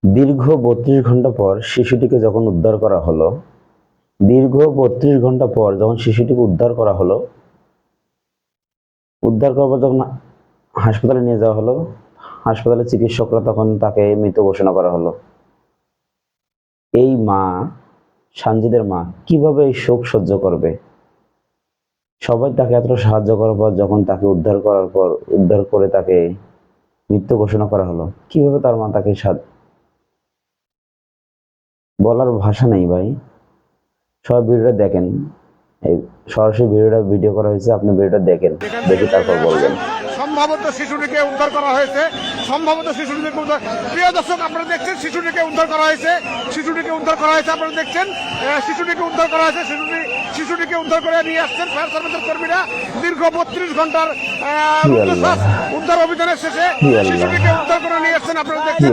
দীর্ঘ ৩২ ঘন্টা পর শিশুটিকে যখন উদ্ধার করা হলো, দীর্ঘ ৩২ ঘন্টা পর যখন শিশুটিকে উদ্ধার করা হলো, উদ্ধার করার পর যখন হাসপাতালে নিয়ে যাওয়া হলো, হাসপাতালের চিকিৎসকরা তখন তাকে মৃত ঘোষণা করা হলো। এই মা, সানজিদের মা কিভাবে এই শোক সহ্য করবে? সবাই তাকে এত সাহায্য করার পর যখন তাকে উদ্ধার করে তাকে মৃত্যু ঘোষণা করা হলো, কিভাবে তার মা তাকে বলার ভাষা নেই ভাই। সবাই ভিডিওটা দেখেন, এই সরাসরি ভিডিও করা হয়েছে, আপনি ভিডিওটা দেখেন, দেখে তারপর বলবেন। সম্ভবত শিশুটিকে উদ্ধার করা হয়েছে, প্রিয় দর্শক আপনারা দেখছেন শিশুটিকে উদ্ধার করা হয়েছে, আপনারা দেখছেন শিশুটিকে উদ্ধার করা হয়েছে, শিশুটিকে উদ্ধার করে নিয়ে আসছেন ফায়ার সার্ভিসের কর্মীরা। দীর্ঘ ৩২ ঘন্টার উদ্ধার অভিযানের শেষে শিশুটিকে উদ্ধার করে নিয়ে আসছেন, আপনারা দেখছেন।